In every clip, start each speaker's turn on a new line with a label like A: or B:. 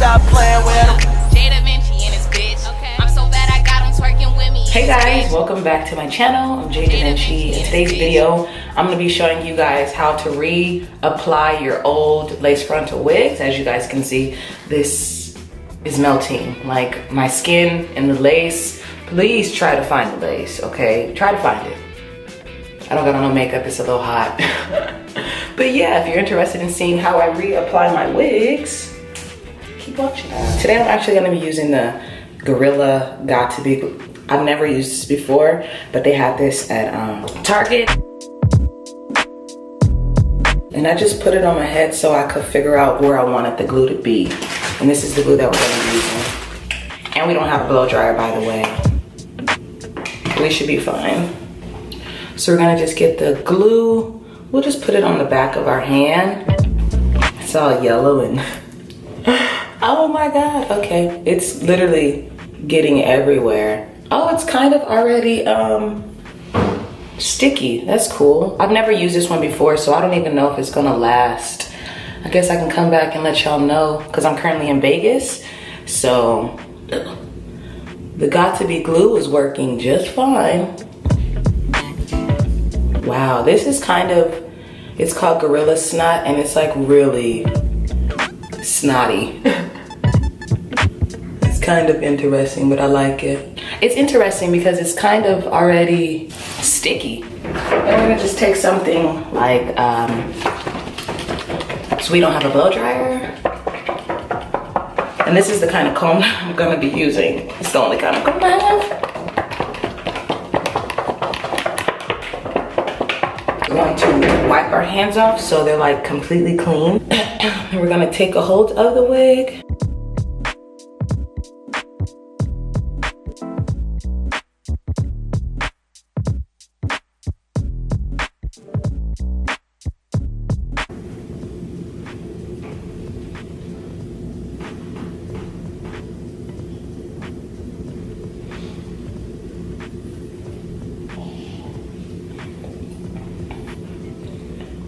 A: stop playing with him.
B: DEVINCI and his bitch. Okay. I'm so bad I got him twerking with me.
C: Hey guys, welcome back to my channel. I'm DEVINCI. In today's video, I'm gonna be showing you guys how to reapply your old lace frontal wigs. As you guys can see, this is melting. Like my skin and the lace. Please try to find the lace, okay? Try to find it. I don't got on no makeup, it's a little hot. But yeah, if you're interested in seeing how I reapply my wigs, keep watching. Today I'm actually gonna be using the Gorilla Got To Be. I've never used this before, but they had this at Target. And I just put it on my head so I could figure out where I wanted the glue to be. And this is the glue that we're gonna be using. And we don't have a blow dryer, by the way. We should be fine. So we're gonna just get the glue. We'll just put it on the back of our hand. It's all yellow and, oh my God, okay. It's literally getting everywhere. Oh, it's kind of already sticky, that's cool. I've never used this one before, so I don't even know if it's gonna last. I guess I can come back and let y'all know, because I'm currently in Vegas. So, the Got To Be glue is working just fine. Wow, this is kind of, it's called Gorilla Snot, and it's like really snotty. It's kind of interesting, but I like it. It's interesting because it's kind of already sticky. I'm gonna just take something like, so we don't have a blow dryer. And this is the kind of comb I'm gonna be using. It's the only kind of comb I have. We're going to wipe our hands off so they're like completely clean. And we're gonna take a hold of the wig.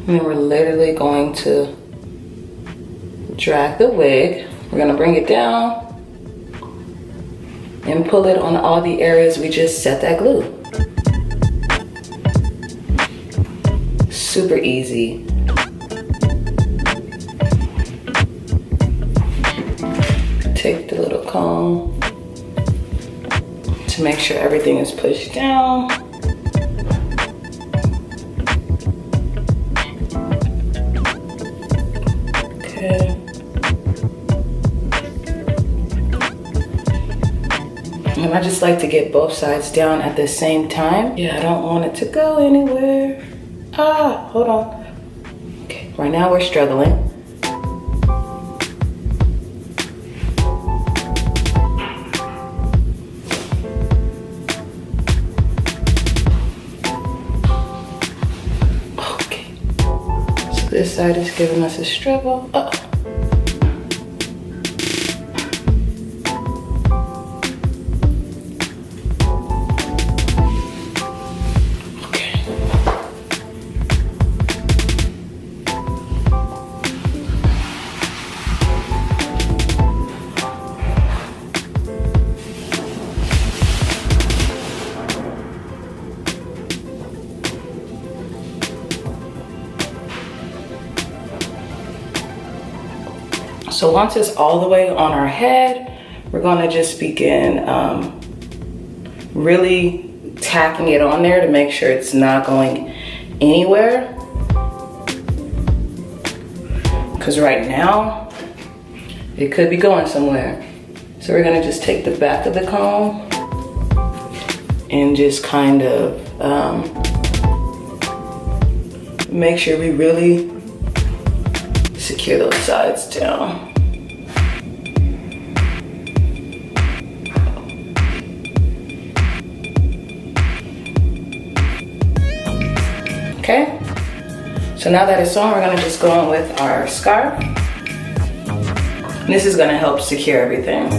C: And then we're literally going to drag the wig. We're gonna bring it down and pull it on all the areas we just set that glue. Super easy. Take the little comb to make sure everything is pushed down. And I just like to get both sides down at the same time. Yeah, I don't want it to go anywhere. Ah, hold on. Okay, right now we're struggling. Okay, so this side is giving us a struggle. Uh-oh. So once it's all the way on our head, we're gonna just begin really tacking it on there to make sure it's not going anywhere. Because right now, it could be going somewhere. So we're gonna just take the back of the comb and just kind of make sure we really secure those sides down. Okay, so now that it's on, we're gonna just go in with our scarf. And this is gonna help secure everything.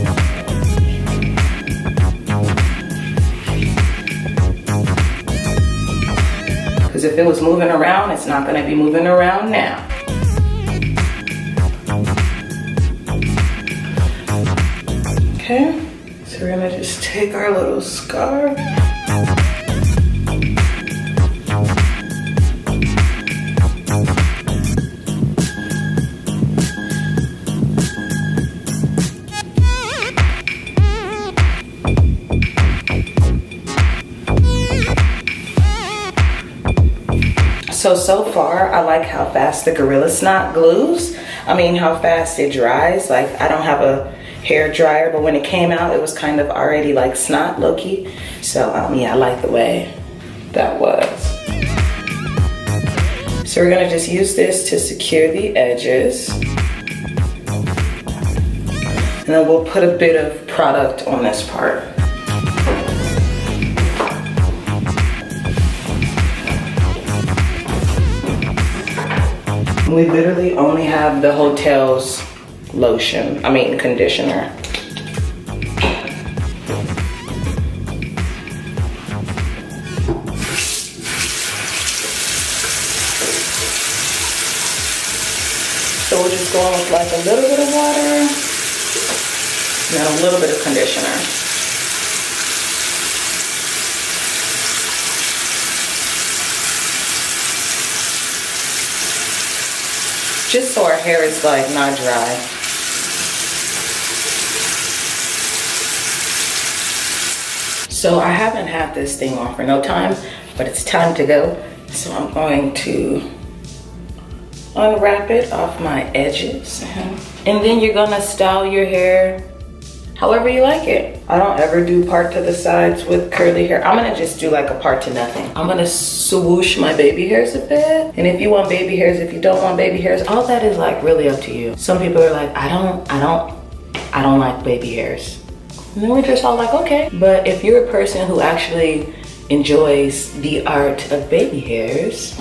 C: Because if it was moving around, it's not gonna be moving around now. Okay, so we're gonna just take our little scarf. So far, I like how fast the Gorilla Snot glues. I mean, how fast it dries. Like, I don't have a hair dryer, but when it came out, it was kind of already like snot, low-key. So, yeah, I like the way that was. So we're gonna just use this to secure the edges. And then we'll put a bit of product on this part. We literally only have the hotel's conditioner. So we're just going with like a little bit of water and then a little bit of conditioner. Just so our hair is like not dry. So I haven't had this thing on for no time, but it's time to go. So I'm going to unwrap it off my edges. And then you're gonna style your hair however you like it. I don't ever do part to the sides with curly hair. I'm gonna just do like a part to nothing. I'm gonna swoosh my baby hairs a bit. And if you want baby hairs, if you don't want baby hairs, all that is like really up to you. Some people are like, I don't like baby hairs. And then we're just all like, okay. But if you're a person who actually enjoys the art of baby hairs,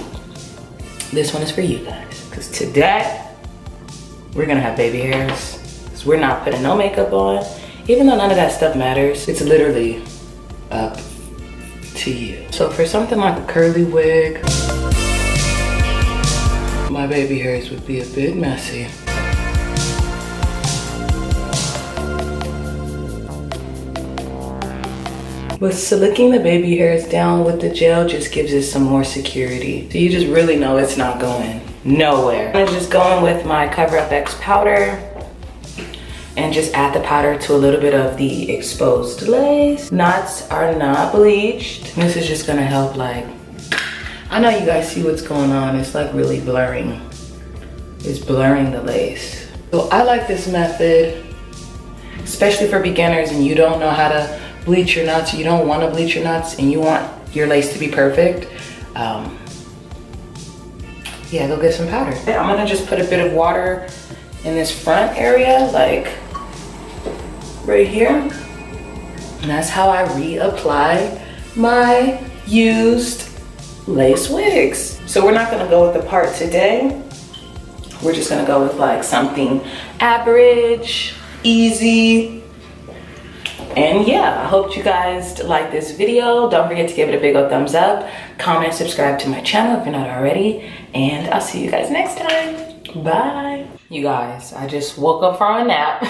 C: this one is for you guys. Because today, we're gonna have baby hairs. Because we're not putting no makeup on. Even though none of that stuff matters, it's literally up to you. So for something like a curly wig, my baby hairs would be a bit messy. But slicking the baby hairs down with the gel just gives it some more security. So you just really know it's not going nowhere. I'm just going with my Cover Up X powder and just add the powder to a little bit of the exposed lace. Knots are not bleached. This is just gonna help, like, I know you guys see what's going on. It's like really blurring. It's blurring the lace. So I like this method, especially for beginners and you don't know how to bleach your knots, you don't want to bleach your knots, and you want your lace to be perfect. Yeah, go get some powder. I'm gonna just put a bit of water in this front area, like right here. And that's how I reapply my used lace wigs. So we're not gonna go with the part today. We're just gonna go with like something average, easy. And yeah, I hope you guys like this video. Don't forget to give it a big old thumbs up. Comment, subscribe to my channel if you're not already. And I'll see you guys next time. Bye. You guys, I just woke up from a nap.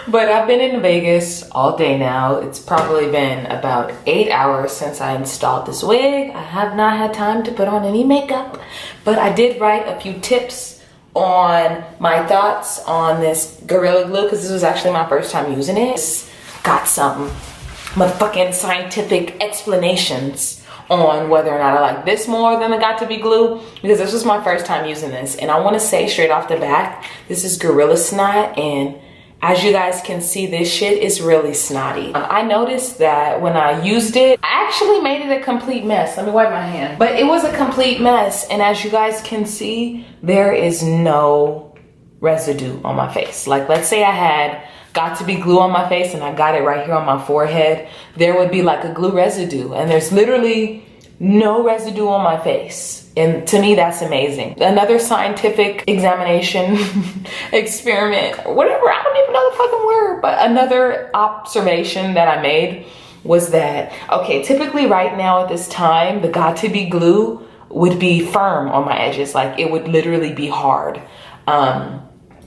C: But I've been in Vegas all day now. It's probably been about 8 hours since I installed this wig. I have not had time to put on any makeup. But I did write a few tips on my thoughts on this Gorilla Glue, because this was actually my first time using it. Got some motherfucking scientific explanations on whether or not I like this more than the Got To Be glue, because this was my first time using this. And I want to say straight off the bat, this is Gorilla Snot, and as you guys can see, this shit is really snotty. I noticed that when I used it, I actually made it a complete mess. Let me wipe my hand. But it was a complete mess, and as you guys can see, there is no residue on my face. Like, let's say I had Got To Be glue on my face and I got it right here on my forehead, there would be like a glue residue, and there's literally no residue on my face. And to me, that's amazing. Another scientific examination, experiment, whatever, I don't even know the fucking word, but another observation that I made was that, okay, typically right now at this time, the Got To Be glue would be firm on my edges. Like, it would literally be hard.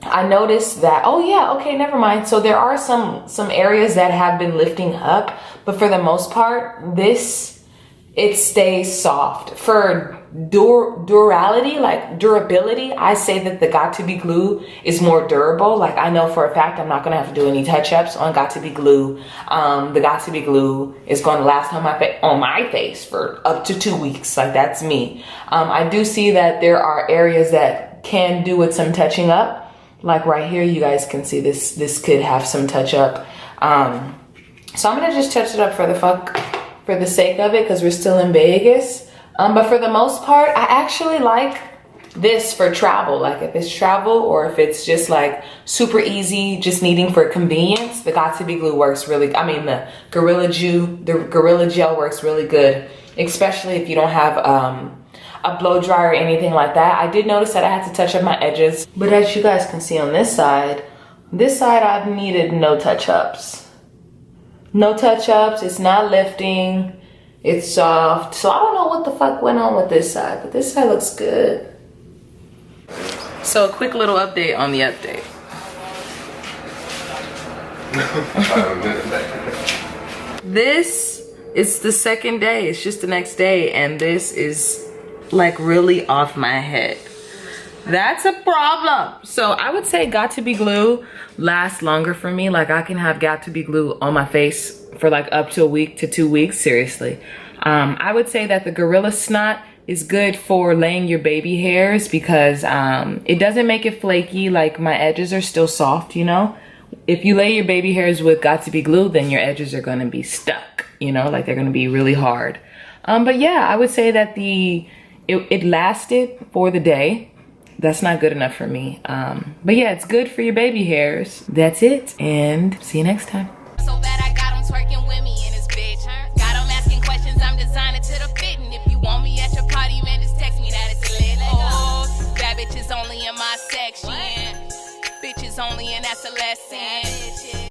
C: I noticed that, oh yeah, okay, never mind. So there are some areas that have been lifting up, but for the most part, it stays soft. For durability, like durability, I say that the Got2b glue is more durable. Like I know for a fact I'm not gonna have to do any touch-ups on Got2b glue. The Got2b glue is gonna last on my face for up to 2 weeks. Like that's me. I do see that there are areas that can do with some touching up. Like right here, you guys can see this could have some touch up. So I'm gonna just touch it up for the sake of it, because we're still in Vegas. But for the most part, I actually like this for travel. Like if it's travel or if it's just like super easy, just needing for convenience, the Got2b glue works really, the Gorilla Gel works really good, especially if you don't have a blow dryer or anything like that. I did notice that I had to touch up my edges, but as you guys can see on this side I've needed no touch-ups. No touch-ups, it's not lifting, it's soft. So I don't know what the fuck went on with this side, but this side looks good. So a quick little update on the update. This is the second day, it's just the next day, and this is like really off my head. That's a problem. So I would say Got2b glue lasts longer for me. Like I can have Got2b glue on my face for like up to a week to 2 weeks, seriously. I would say that the Gorilla Snot is good for laying your baby hairs because it doesn't make it flaky. Like my edges are still soft, you know? If you lay your baby hairs with Got2b glue, then your edges are gonna be stuck, you know? Like they're gonna be really hard. But yeah, I would say that it lasted for the day. That's not good enough for me. But yeah, it's good for your baby hairs. That's it, and see you next time.
B: So bad I got him twerking with me in his bitch. Got him asking questions, I'm designing to the fit. And if you want me at your party, man, just text me that it's lit. Oh, bad bitches only in my section. Bitches only, and that's a lesson.